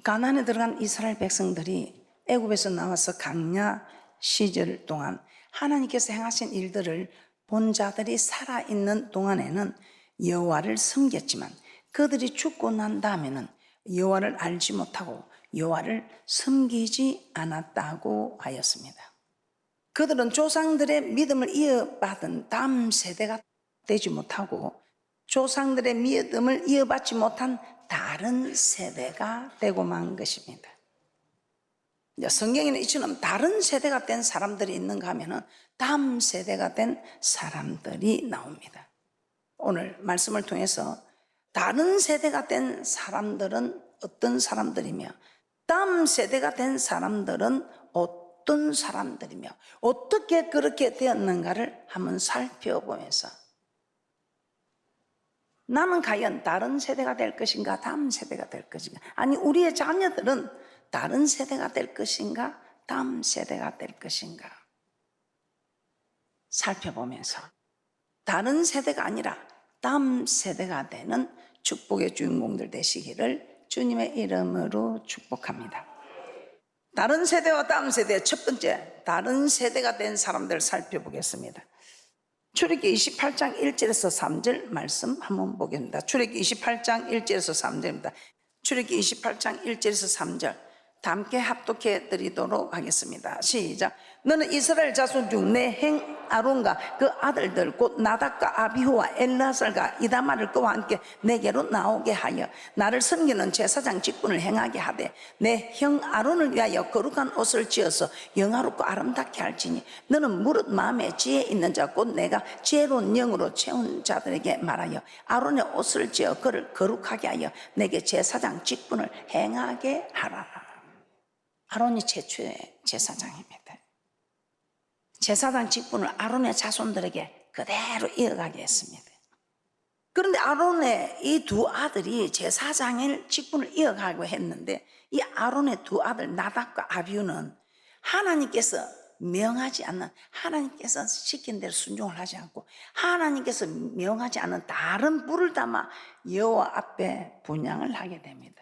가나안에 들어간 이스라엘 백성들이 애굽에서 나와서 광야 시절 동안 하나님께서 행하신 일들을 본 자들이 살아있는 동안에는 여호와를 섬겼지만 그들이 죽고 난 다음에는 여호와를 알지 못하고 여호와를 섬기지 않았다고 하였습니다. 그들은 조상들의 믿음을 이어받은 다음 세대가 되지 못하고 조상들의 믿음을 이어받지 못한 다른 세대가 되고 만 것입니다. 성경에는 이처럼 다른 세대가 된 사람들이 있는가 하면은 다음 세대가 된 사람들이 나옵니다. 오늘 말씀을 통해서 다른 세대가 된 사람들은 어떤 사람들이며 다음 세대가 된 사람들은 어떤 사람들이며 어떻게 그렇게 되었는가를 한번 살펴보면서 나는 과연 다른 세대가 될 것인가 다음 세대가 될 것인가, 아니 우리의 자녀들은 다른 세대가 될 것인가 다음 세대가 될 것인가 살펴보면서 다른 세대가 아니라 다음 세대가 되는 축복의 주인공들 되시기를 주님의 이름으로 축복합니다. 다른 세대와 다음 세대, 첫 번째 다른 세대가 된 사람들 살펴보겠습니다. 출애굽기 28장 1절에서 3절 말씀 한번 보겠습니다. 출애굽기 28장 1절에서 3절입니다. 출애굽기 28장 1절에서 3절 다 함께 합독해 드리도록 하겠습니다. 시작. 너는 이스라엘 자손 중 내 행 아론과 그 아들들 곧 나답과 아비후와 엘라살과 이다말을 그와 함께 내게로 나오게 하여 나를 섬기는 제사장 직분을 행하게 하되 내 형 아론을 위하여 거룩한 옷을 지어서 영화롭고 아름답게 할지니 너는 무릇 마음에 지혜 있는 자 곧 내가 지혜로운 영으로 채운 자들에게 말하여 아론의 옷을 지어 그를 거룩하게 하여 내게 제사장 직분을 행하게 하라. 아론이 최초의 제사장입니다. 제사장 직분을 아론의 자손들에게 그대로 이어가게 했습니다. 그런데 아론의 이 두 아들이 제사장의 직분을 이어가고 했는데 이 아론의 두 아들 나답과 아비후는 하나님께서 명하지 않는, 하나님께서 시킨 대로 순종을 하지 않고 하나님께서 명하지 않는 다른 불을 담아 여호와 앞에 분향을 하게 됩니다.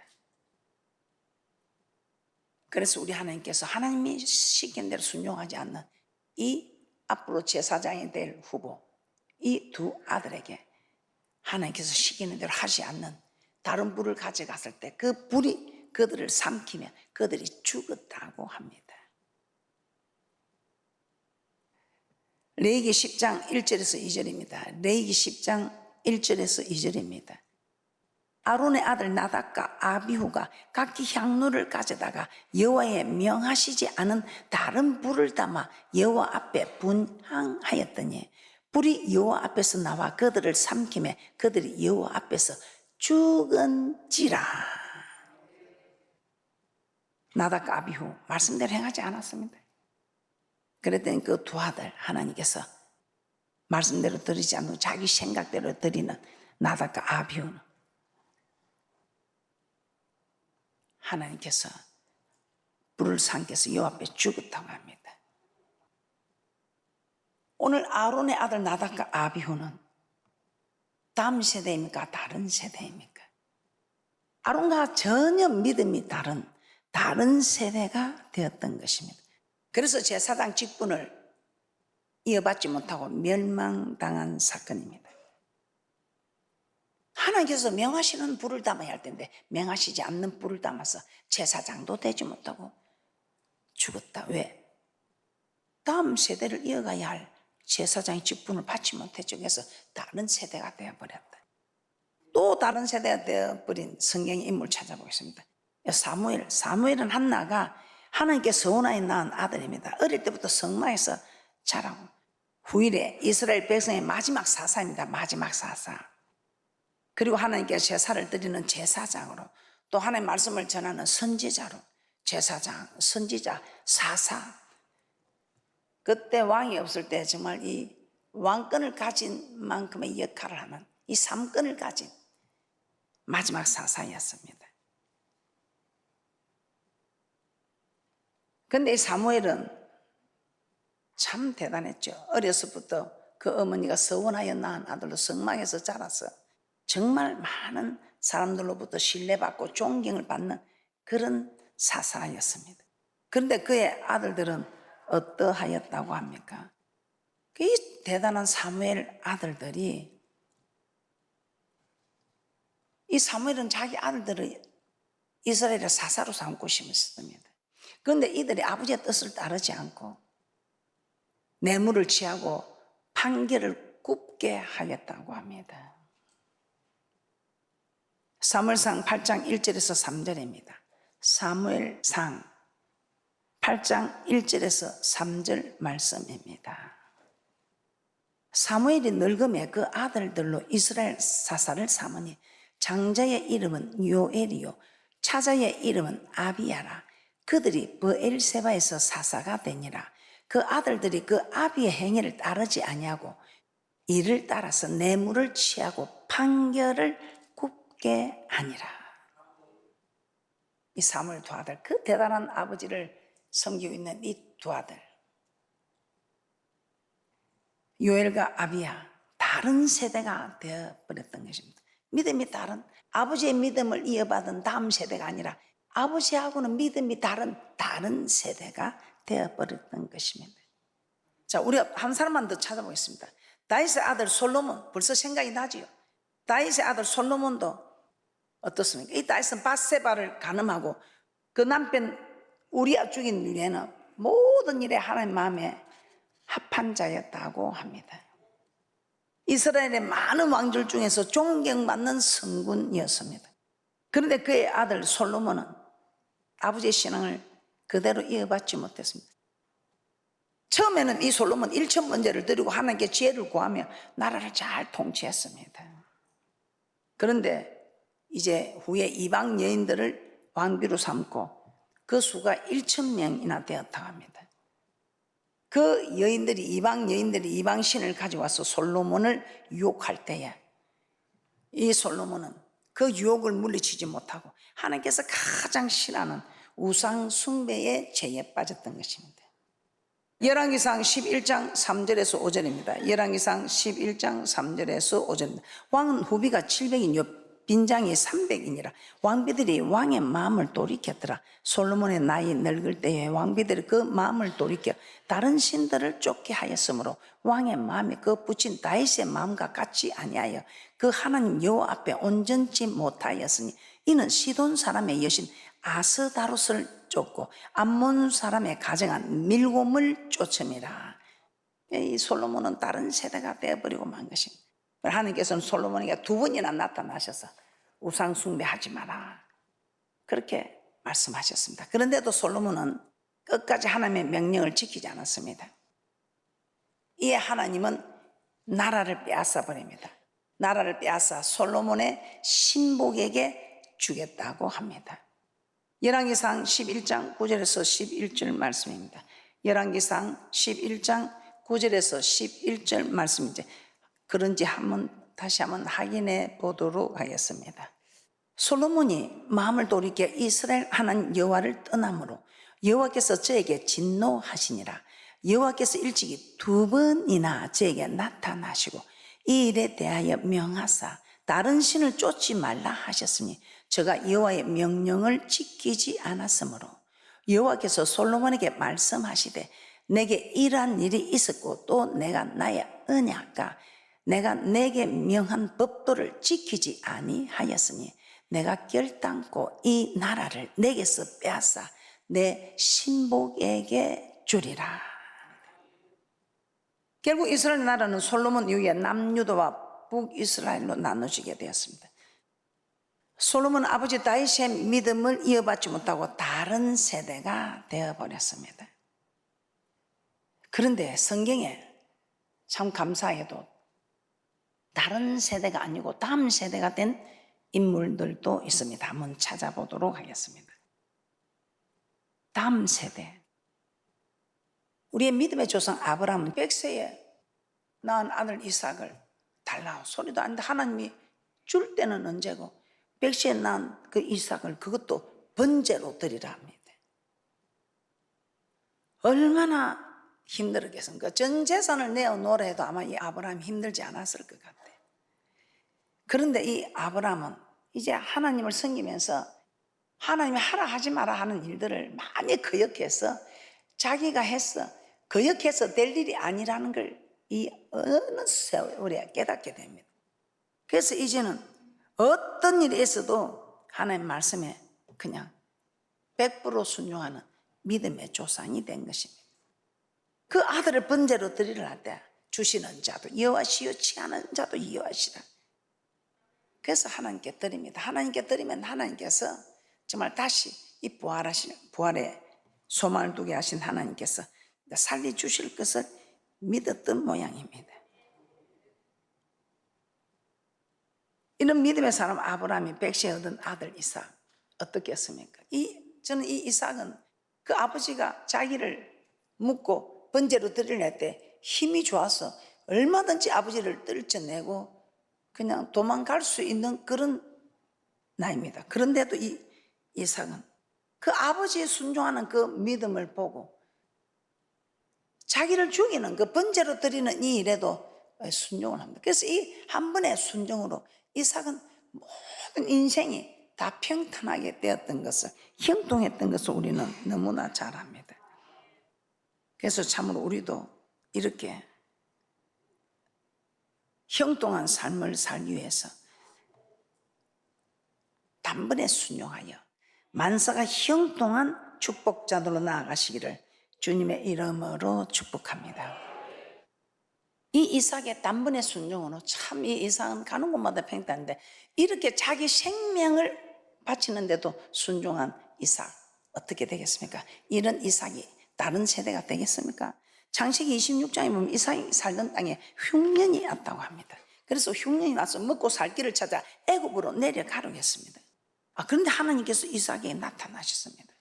그래서 우리 하나님께서 하나님이 시킨 대로 순종하지 않는 이 앞으로 제사장이 될 후보 이 두 아들에게 하나님께서 시키는 대로 하지 않는 다른 불을 가져갔을 때 그 불이 그들을 삼키며 그들이 죽었다고 합니다. 레위기 10장 1절에서 2절입니다. 레위기 10장 1절에서 2절입니다. 아론의 아들 나답과 아비후가 각기 향로를 가져다가 여호와의 명하시지 않은 다른 불을 담아 여호와 앞에 분향하였더니 불이 여호와 앞에서 나와 그들을 삼키며 그들이 여호와 앞에서 죽은지라. 나답과 아비후 말씀대로 행하지 않았습니다. 그랬더니 그 두 아들 하나님께서 말씀대로 드리지 않고 자기 생각대로 드리는 나답과 아비후는 하나님께서 불을 삼켜서 여호와 앞에 죽었다고 합니다. 오늘 아론의 아들 나답과 아비후는 다음 세대입니까? 다른 세대입니까? 아론과 전혀 믿음이 다른 세대가 되었던 것입니다. 그래서 제사장 직분을 이어받지 못하고 멸망당한 사건입니다. 하나님께서 명하시는 불을 담아야 할 텐데 명하시지 않는 불을 담아서 제사장도 되지 못하고 죽었다. 왜? 다음 세대를 이어가야 할 제사장의 직분을 받지 못했죠. 그래서 다른 세대가 되어버렸다. 또 다른 세대가 되어버린 성경의 인물 찾아보겠습니다. 사무엘은 한나가 하나님께 서원하여 낳은 아들입니다. 어릴 때부터 성막에서 자라고 후일에 이스라엘 백성의 마지막 사사입니다. 마지막 사사. 그리고 하나님께서 제사를 드리는 제사장으로 또 하나님의 말씀을 전하는 선지자로 제사장, 선지자, 사사. 그때 왕이 없을 때 정말 이 왕권을 가진 만큼의 역할을 하는 이 삼권을 가진 마지막 사사였습니다. 그런데 이 사무엘은 참 대단했죠. 어려서부터 그 어머니가 서원하여 낳은 아들로 성막에서 자라서 정말 많은 사람들로부터 신뢰받고 존경을 받는 그런 사사였습니다. 그런데 그의 아들들은 어떠하였다고 합니까? 이 대단한 사무엘 아들들이, 이 사무엘은 자기 아들들을 이스라엘의 사사로 삼고 싶었습니다. 그런데 이들이 아버지의 뜻을 따르지 않고 뇌물을 취하고 판결을 굽게 하였다고 합니다. 사무엘상 8장 1절에서 3절입니다. 사무엘상 8장 1절에서 3절 말씀입니다. 사무엘이 늙음에 그 아들들로 이스라엘 사사를 삼으니 장자의 이름은 요엘이요 차자의 이름은 아비야라. 그들이 브엘세바에서 사사가 되니라. 그 아들들이 그 아비의 행위를 따르지 아니하고 이를 따라서 뇌물을 취하고 판결을 굽게 하니라. 이 사무엘 두 아들, 그 대단한 아버지를 섬기고 있는 이 두 아들, 요엘과 아비야, 다른 세대가 되어버렸던 것입니다. 믿음이 다른, 아버지의 믿음을 이어받은 다음 세대가 아니라 아버지하고는 믿음이 다른 세대가 되어버렸던 것입니다. 자, 우리가 한 사람만 더 찾아보겠습니다. 다윗의 아들 솔로몬, 벌써 생각이 나지요. 다윗의 아들 솔로몬도 어떻습니까? 이 다윗은 밧세바를 간음하고 그 남편 우리아 죽인 이후에는 모든 일에 하나님 마음에 합한 자였다고 합니다. 이스라엘의 많은 왕들 중에서 존경받는 성군이었습니다. 그런데 그의 아들 솔로몬은 아버지의 신앙을 그대로 이어받지 못했습니다. 처음에는 이 솔로몬 일천번제를 드리고 하나님께 지혜를 구하며 나라를 잘 통치했습니다. 그런데 이제 후에 이방 여인들을 왕비로 삼고 그 수가 1,000명이나 되었다고 합니다. 그 여인들이, 이방 여인들이 이방 신을 가져와서 솔로몬을 유혹할 때에 이 솔로몬은 그 유혹을 물리치지 못하고 하나님께서 가장 싫어하는 우상 숭배의 죄에 빠졌던 것입니다. 열왕기상 11장 3절에서 5절입니다. 열왕기상 11장 3절에서 5절입니다. 왕은 후비가 700이요 빈장이 300이니라. 왕비들이 왕의 마음을 돌이켰더라. 솔로몬의 나이 늙을 때에 왕비들이 그 마음을 돌이켜 다른 신들을 쫓게 하였으므로 왕의 마음이 그 붙인 다윗의 마음과 같지 아니하여 그 하나님 여호와 앞에 온전치 못하였으니 이는 시돈 사람의 여신 아스다롯을 쫓고 암몬 사람의 가정한 밀곰을 쫓음이라. 이 솔로몬은 다른 세대가 되어버리고 만 것입니다. 하나님께서는 솔로몬에게 2번이나 나타나셔서 우상 숭배하지 마라 그렇게 말씀하셨습니다. 그런데도 솔로몬은 끝까지 하나님의 명령을 지키지 않았습니다. 이에 하나님은 나라를 빼앗아 버립니다. 나라를 빼앗아 솔로몬의 신복에게 주겠다고 합니다. 열왕기상 11장 9절에서 11절 말씀입니다. 열왕기상 11장 9절에서 11절 말씀인데 그런지 다시 한번 확인해 보도록 하겠습니다. 솔로몬이 마음을 돌이켜 이스라엘 하나님 여호와를 떠남으로 여호와께서 저에게 진노하시니라. 여호와께서 일찍이 2번이나 저에게 나타나시고 이 일에 대하여 명하사 다른 신을 쫓지 말라 하셨으니 저가 여호와의 명령을 지키지 않았으므로 여호와께서 솔로몬에게 말씀하시되 내게 이러한 일이 있었고 또 내가 나의 언약과 내가 내게 명한 법도를 지키지 아니하였으니 내가 결단코 이 나라를 내게서 빼앗아 내 신복에게 주리라. 결국 이스라엘 나라는 솔로몬 이후에 남유다와 북이스라엘로 나눠지게 되었습니다. 솔로몬은 아버지 다윗의 믿음을 이어받지 못하고 다른 세대가 되어버렸습니다. 그런데 성경에 참 감사하게도 다른 세대가 아니고 다음 세대가 된 인물들도 있습니다. 한번 찾아보도록 하겠습니다. 다음 세대. 우리의 믿음의 조상 아브라함은 100세에 낳은 아들 이삭을 달라고 소리도 안 돼. 하나님이 줄 때는 언제고 100세에 낳은 그 이삭을 그것도 번제로 드리라 합니다. 얼마나 힘들었겠습니까? 전 재산을 내어놓으라 해도 아마 이 아브라함이 힘들지 않았을 것 같아요. 그런데 이 아브라함은 이제 하나님을 섬기면서 하나님이 하라 하지 마라 하는 일들을 많이 거역해서 자기가 했어 거역해서 될 일이 아니라는 걸 이 어느 세월에 깨닫게 됩니다. 그래서 이제는 어떤 일이 있어도 하나님 말씀에 그냥 100% 순종하는 믿음의 조상이 된 것입니다. 그 아들을 번제로 드리려 할 때 주시는 자도 여호와시요 취하는 자도 여호와시라. 그래서 하나님께 드립니다. 하나님께 드리면 하나님께서 정말 다시 이 부활의 소망을 두게 하신 하나님께서 살려주실 것을 믿었던 모양입니다. 이런 믿음의 사람 아브라함이 백시에 얻은 아들 이삭 어떻게 했습니까? 저는 이 이삭은 그 아버지가 자기를 묻고 번제로 드릴 때 힘이 좋아서 얼마든지 아버지를 떨쳐내고 그냥 도망갈 수 있는 그런 나이입니다. 그런데도 이 이삭은 그 아버지의 순종하는 그 믿음을 보고 자기를 죽이는 그 번제로 드리는 이 일에도 순종을 합니다. 그래서 이 한 번의 순종으로 이삭은 모든 인생이 다 평탄하게 되었던 것을, 형통했던 것을 우리는 너무나 잘 압니다. 그래서 참으로 우리도 이렇게 형통한 삶을 살기 위해서 단번에 순종하여 만사가 형통한 축복자들로 나아가시기를 주님의 이름으로 축복합니다. 이 이삭의 단번에 순종으로 참 이 이삭은 가는 곳마다 평탄한데 이렇게 자기 생명을 바치는데도 순종한 이삭 어떻게 되겠습니까? 이런 이삭이 다른 세대가 되겠습니까? 창세기 26장에 보면 이삭이 살던 땅에 흉년이 왔다고 합니다. 그래서 흉년이 와서 먹고 살 길을 찾아 애굽으로 내려가려고 했습니다. 그런데 하나님께서 이삭에게 나타나셨습니다.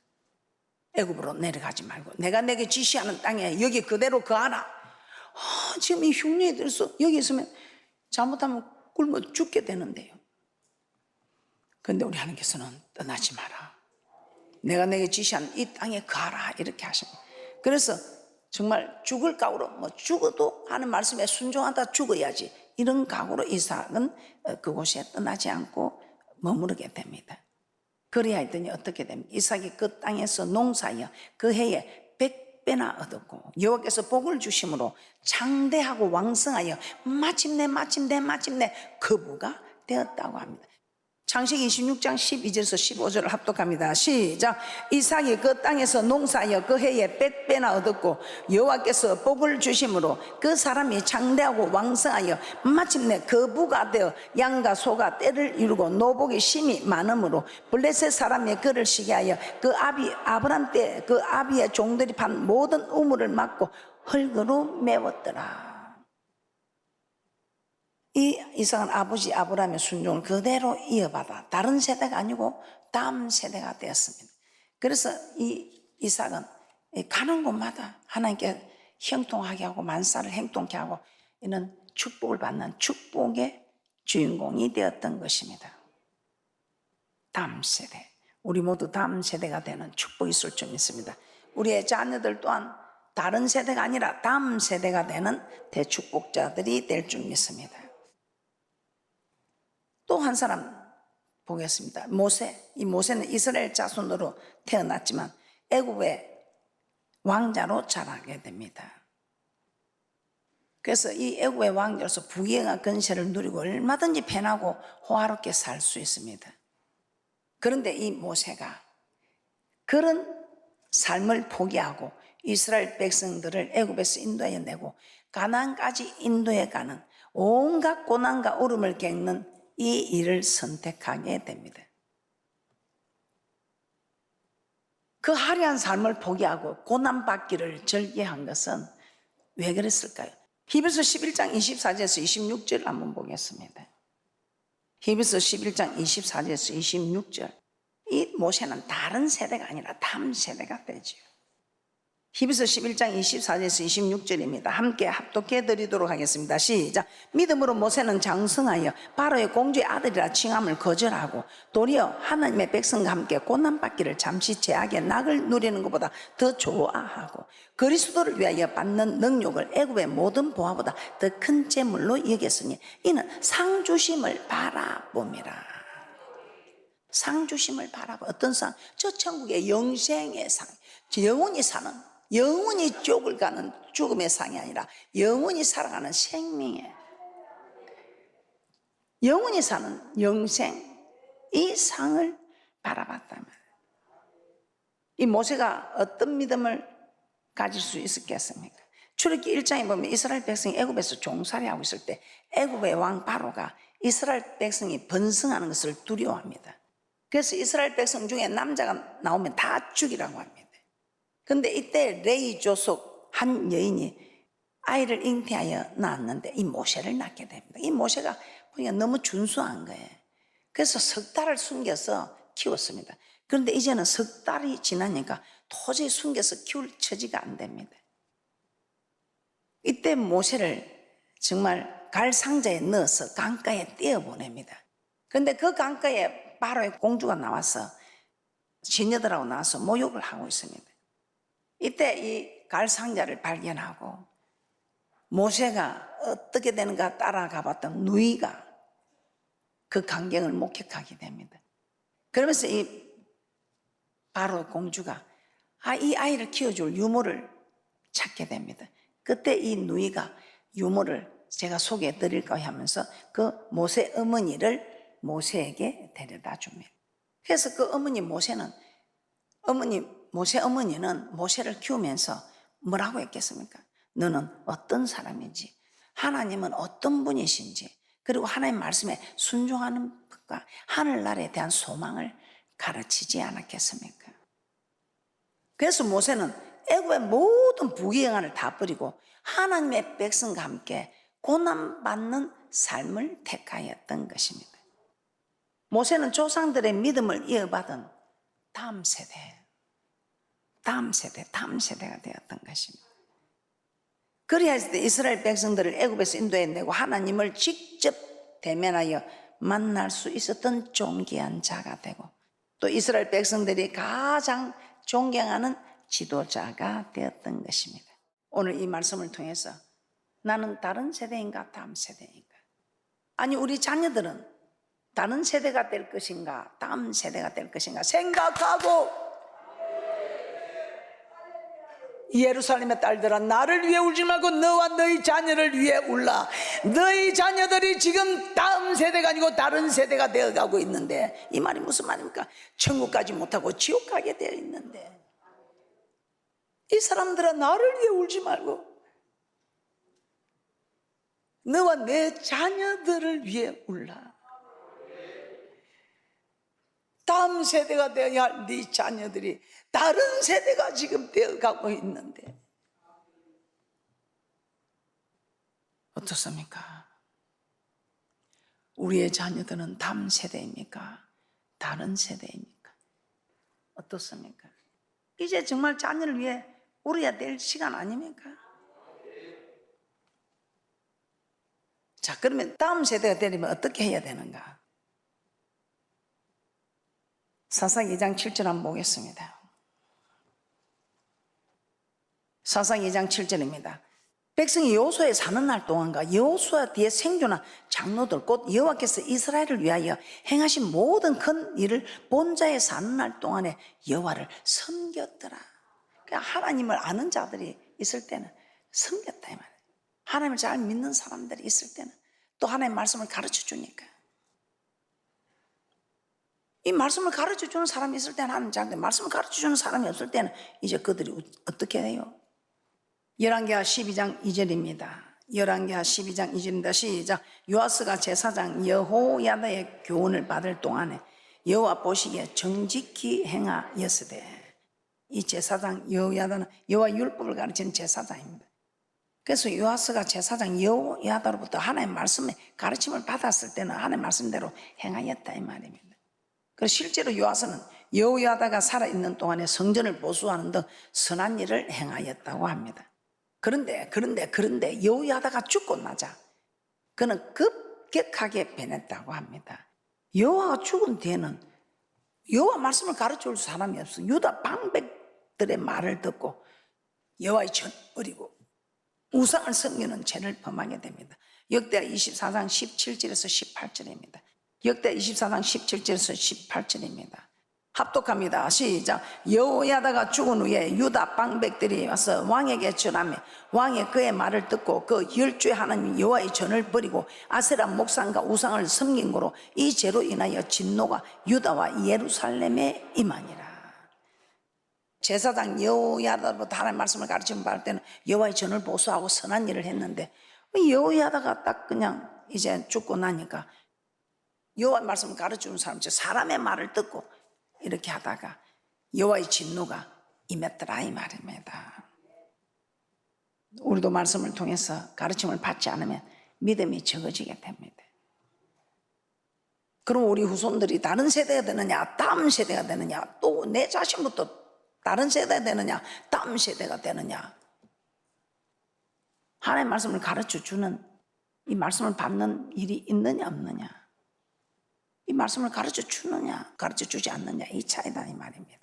애굽으로 내려가지 말고 내가 내게 지시하는 땅에 여기 그대로 거하라. 지금 이 흉년이 들어서 여기 있으면 잘못하면 굶어 죽게 되는데요. 그런데 우리 하나님께서는 떠나지 마라. 내가 내게 지시한 이 땅에 거하라 이렇게 하십니다. 그래서 정말 죽을 각오로 죽어도 하는 말씀에 순종하다 죽어야지 이런 각오로 이삭은 그곳에 떠나지 않고 머무르게 됩니다. 그래야 했더니 어떻게 됩니까? 이삭이 그 땅에서 농사하여 그 해에 100배나 얻었고 여호와께서 복을 주심으로 장대하고 왕성하여 마침내 거부가 되었다고 합니다. 창세기 26장 12절에서 15절을 합독합니다. 시작. 이삭이 그 땅에서 농사하여 그 해에 100배나 얻었고 여호와께서 복을 주심으로 그 사람이 장대하고 왕성하여 마침내 거부가 되어 양과 소가 떼를 이루고 노복이 심히 많으므로 블레셋 사람이 그를 시게 하여 그 아브람 때 그 아비의 종들이 판 모든 우물을 막고 흙으로 메웠더라. 이 이삭은 아버지 아브라함의 순종을 그대로 이어받아 다른 세대가 아니고 다음 세대가 되었습니다. 그래서 이 이삭은 가는 곳마다 하나님께 형통하게 하고 만사를 형통케 하고 이는 축복을 받는 축복의 주인공이 되었던 것입니다. 다음 세대, 우리 모두 다음 세대가 되는 축복이 있을 줄 믿습니다. 우리의 자녀들 또한 다른 세대가 아니라 다음 세대가 되는 대축복자들이 될 줄 믿습니다. 또 한 사람 보겠습니다. 모세. 이 모세는 이스라엘 자손으로 태어났지만 애굽의 왕자로 자라게 됩니다. 그래서 이 애굽의 왕자로서 부귀영화 권세를 누리고 얼마든지 편하고 호화롭게 살 수 있습니다. 그런데 이 모세가 그런 삶을 포기하고 이스라엘 백성들을 애굽에서 인도해 내고 가나안까지 인도해 가는 온갖 고난과 어려움을 겪는 이 일을 선택하게 됩니다. 그 화려한 삶을 포기하고 고난받기를 절개한 것은 왜 그랬을까요? 히브리서 11장 24절에서 26절 한번 보겠습니다. 히브리서 11장 24절에서 26절. 이 모세는 다른 세대가 아니라 다음 세대가 되죠. 히브리서 11장 24절에서 26절입니다. 함께 합독해 드리도록 하겠습니다. 시작. 믿음으로 모세는 장성하여 바로의 공주의 아들이라 칭함을 거절하고 도리어 하나님의 백성과 함께 고난받기를 잠시 제약의 낙을 누리는 것보다 더 좋아하고 그리스도를 위하여 받는 능력을 애굽의 모든 보화보다 더 큰 재물로 여겼으니 이는 상 주심을 바라봅니다. 상 주심을 바라봐. 어떤 상? 저 천국의 영생의 상. 영원히 사는, 영원히 쪽을 가는 죽음의 상이 아니라 영원히 살아가는 생명의, 영원히 사는 영생, 이 상을 바라봤다면 이 모세가 어떤 믿음을 가질 수 있었겠습니까? 출애굽기 1장에 보면 이스라엘 백성이 애굽에서 종살이하고 있을 때 애굽의 왕 바로가 이스라엘 백성이 번성하는 것을 두려워합니다. 그래서 이스라엘 백성 중에 남자가 나오면 다 죽이라고 합니다. 그런데 이때 레위 족속 한 여인이 아이를 잉태하여 낳았는데 이 모세를 낳게 됩니다. 이 모세가 보니까 너무 준수한 거예요. 그래서 석 달을 숨겨서 키웠습니다. 그런데 이제는 석 달이 지나니까 도저히 숨겨서 키울 처지가 안 됩니다. 이때 모세를 정말 갈 상자에 넣어서 강가에 떼어보냅니다. 그런데 그 강가에 바로의 공주가 나와서 시녀들하고 나와서 모욕을 하고 있습니다. 이때 이 갈 상자를 발견하고 모세가 어떻게 되는가 따라가 봤던 누이가 그 광경을 목격하게 됩니다. 그러면서 이 바로 공주가 이 아이를 키워줄 유모를 찾게 됩니다. 그때 이 누이가 유모를 제가 소개해 드릴까 하면서 그 모세 어머니를 모세에게 데려다 줍니다. 그래서 그 어머니 모세는 모세 어머니는 모세를 키우면서 뭐라고 했겠습니까? 너는 어떤 사람인지, 하나님은 어떤 분이신지, 그리고 하나님 말씀에 순종하는 것과 하늘나라에 대한 소망을 가르치지 않았겠습니까? 그래서 모세는 애굽의 모든 부귀영화를 다 버리고 하나님의 백성과 함께 고난받는 삶을 택하였던 것입니다. 모세는 조상들의 믿음을 이어받은 다음 세대가 되었던 것입니다. 그래야 했을 때 이스라엘 백성들을 애굽에서 인도해내고 하나님을 직접 대면하여 만날 수 있었던 존귀한 자가 되고 또 이스라엘 백성들이 가장 존경하는 지도자가 되었던 것입니다. 오늘 이 말씀을 통해서 나는 다른 세대인가 다음 세대인가? 아니 우리 자녀들은 다른 세대가 될 것인가 다음 세대가 될 것인가 생각하고 예루살렘의 딸들아 나를 위해 울지 말고 너와 너희 자녀를 위해 울라. 너희 자녀들이 지금 다음 세대가 아니고 다른 세대가 되어가고 있는데 이 말이 무슨 말입니까? 천국까지 못하고 지옥 가게 되어 있는데 이 사람들아 나를 위해 울지 말고 너와 내 자녀들을 위해 울라. 다음 세대가 되어야 할 네 자녀들이 다른 세대가 지금 되어가고 있는데 어떻습니까? 우리의 자녀들은 다음 세대입니까? 다른 세대입니까? 어떻습니까? 이제 정말 자녀를 위해 울어야 될 시간 아닙니까? 자, 그러면 다음 세대가 되려면 어떻게 해야 되는가? 사사기 2장 7절 한번 보겠습니다. 사사기 2장 7절입니다. 백성이 여호수아에 사는 날 동안과 여호수아 뒤에 생존한 장로들 곧 여호와께서 이스라엘을 위하여 행하신 모든 큰 일을 본 자에 사는 날 동안에 여호와를 섬겼더라. 그러니까 하나님을 아는 자들이 있을 때는 섬겼다 이 말이에요. 하나님을 잘 믿는 사람들이 있을 때는 또 하나님의 말씀을 가르쳐 주니까 이 말씀을 가르쳐 주는 사람이 있을 때는 하나님 잘 돼. 말씀을 가르쳐 주는 사람이 없을 때는 이제 그들이 어떻게 해요? 열왕기하 12장 2절입니다. 열왕기하 12장 2절입니다. 시작. 요아스가 제사장 여호야다의 교훈을 받을 동안에 여호와 보시기에 정직히 행하였으되 이 제사장 여호야다는 여호와 율법을 가르치는 제사장입니다. 그래서 요아스가 제사장 여호야다로부터 하나님의 말씀의 가르침을 받았을 때는 하나님의 말씀대로 행하였다 이 말입니다. 그래서 실제로 요아스는 여호야다가 살아있는 동안에 성전을 보수하는 등 선한 일을 행하였다고 합니다. 그런데 여호야다가 죽고 나자 그는 급격하게 변했다고 합니다. 여호와가 죽은 뒤에는 여호와 말씀을 가르쳐줄 사람이 없어. 유다 방백들의 말을 듣고 여호와의 전 버리고 우상을 섬기는 죄를 범하게 됩니다. 역대하 24장 17절에서 18절입니다. 역대 24장 17절에서 18절입니다. 합독합니다. 시작. 여호야다가 죽은 후에 유다 방백들이 와서 왕에게 전하며 왕이 그의 말을 듣고 그 열주의 하나님 여호와의 전을 버리고 아세라 목상과 우상을 섬긴 거로 이 죄로 인하여 진노가 유다와 예루살렘에 임하니라. 제사장 여호야다로부터 하나님의 말씀을 가르치면 받을 때는 여호와의 전을 보수하고 선한 일을 했는데, 여호야다가 딱 그냥 이제 죽고 나니까 여호와의 말씀을 가르치는 사람처럼 사람의 말을 듣고 이렇게 하다가 여호와의 진노가 임했더라 이 말입니다. 우리도 말씀을 통해서 가르침을 받지 않으면 믿음이 적어지게 됩니다. 그럼 우리 후손들이 다른 세대가 되느냐 다음 세대가 되느냐, 또 내 자신부터 다른 세대가 되느냐 다음 세대가 되느냐, 하나님의 말씀을 가르쳐주는 이 말씀을 받는 일이 있느냐 없느냐, 이 말씀을 가르쳐 주느냐 가르쳐 주지 않느냐, 이 차이다 이 말입니다.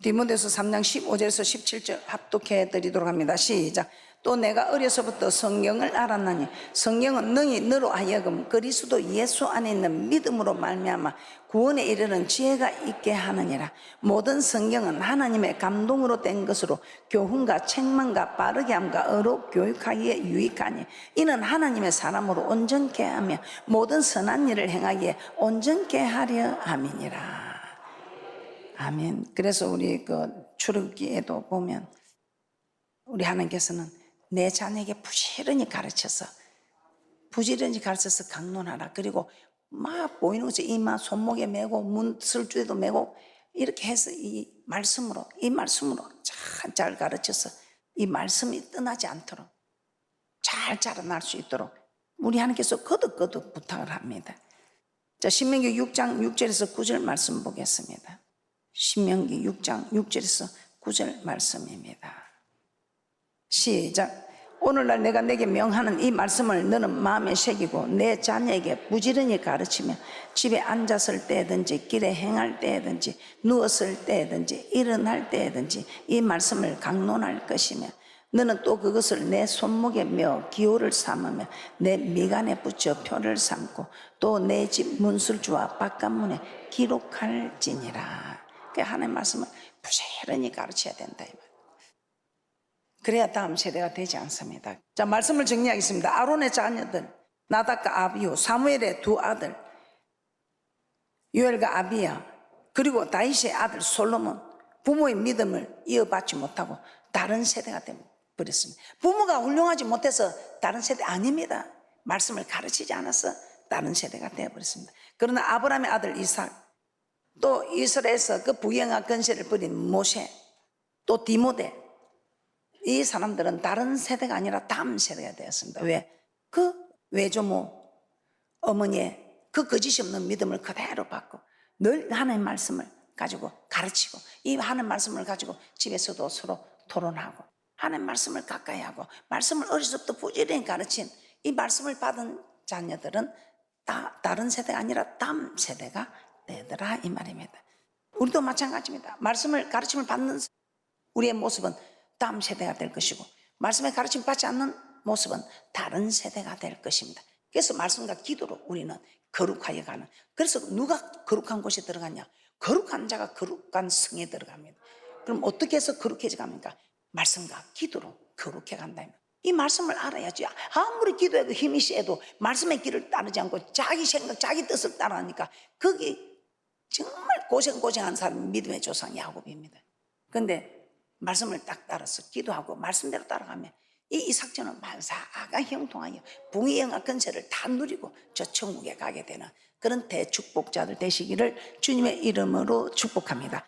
디모데서 3장 15절에서 17절 합독해 드리도록 합니다. 시작. 또 내가 어려서부터 성경을 알았나니 성경은 능히 너로 하여금 그리스도 예수 안에 있는 믿음으로 말미암아 구원에 이르는 지혜가 있게 하느니라. 모든 성경은 하나님의 감동으로 된 것으로 교훈과 책망과 바르게 함과 어로 교육하기에 유익하니 이는 하나님의 사람으로 온전케 하며 모든 선한 일을 행하기에 온전케 하려 함이니라. 아멘. 그래서 우리 그 출애굽기에도 보면 우리 하나님께서는 내 자녀에게 부지런히 가르쳐서 강론하라. 그리고 막 보이는 것이 이마 손목에 메고 문설주에도 메고 이렇게 해서 이 말씀으로 잘 가르쳐서 이 말씀이 떠나지 않도록 잘 자라날 수 있도록 우리 하나님께서 거듭거듭 부탁을 합니다. 자, 신명기 6장 6절에서 9절 말씀 보겠습니다. 신명기 6장 6절에서 9절 말씀입니다. 시작. 오늘날 내가 내게 명하는 이 말씀을 너는 마음에 새기고 내 자녀에게 부지런히 가르치며 집에 앉았을 때든지 길에 행할 때든지 누웠을 때든지 일어날 때든지 이 말씀을 강론할 것이며 너는 또 그것을 내 손목에 메어 기호를 삼으며 내 미간에 붙여 표를 삼고 또 내 집 문술주와 바깥문에 기록할지니라. 하나님의 말씀을 부지런히 가르쳐야 된다 이 말. 그래야 다음 세대가 되지 않습니다. 자, 말씀을 정리하겠습니다. 아론의 자녀들 나답과 아비후, 사무엘의 두 아들 요엘과 아비야, 그리고 다윗의 아들 솔로몬, 부모의 믿음을 이어받지 못하고 다른 세대가 되어버렸습니다. 부모가 훌륭하지 못해서 다른 세대 아닙니다. 말씀을 가르치지 않아서 다른 세대가 되어버렸습니다. 그러나 아브라함의 아들 이삭, 또 이스라엘에서 그 부영한 건세를 부린 모세, 또 디모데, 이 사람들은 다른 세대가 아니라 다음 세대가 되었습니다. 왜? 그 외조모 어머니의 그 거짓이 없는 믿음을 그대로 받고 늘 하나님의 말씀을 가지고 가르치고 이 하나님의 말씀을 가지고 집에서도 서로 토론하고 하나님의 말씀을 가까이 하고 말씀을 어려서부터 부지런히 가르친 이 말씀을 받은 자녀들은 다른 세대가 아니라 다음 세대가 되더라 이 말입니다. 우리도 마찬가지입니다. 말씀을 가르침을 받는 우리의 모습은 다음 세대가 될 것이고 말씀의 가르침 받지 않는 모습은 다른 세대가 될 것입니다. 그래서 말씀과 기도로 우리는 거룩하여 가는, 그래서 누가 거룩한 곳에 들어가냐? 거룩한 자가 거룩한 성에 들어갑니다. 그럼 어떻게 해서 거룩해져 갑니까? 말씀과 기도로 거룩해 간다. 이 말씀을 알아야지. 아무리 기도해도 힘이 세도 말씀의 길을 따르지 않고 자기 생각 자기 뜻을 따라하니까 거기 정말 고생한 사람이 믿음의 조상 야곱입니다. 그런데 말씀을 딱 따라서 기도하고 말씀대로 따라가면 이 이삭전은 만사가 형통하여 붕의 영화 건세를 다 누리고 저 천국에 가게 되는 그런 대축복자들 되시기를 주님의 이름으로 축복합니다.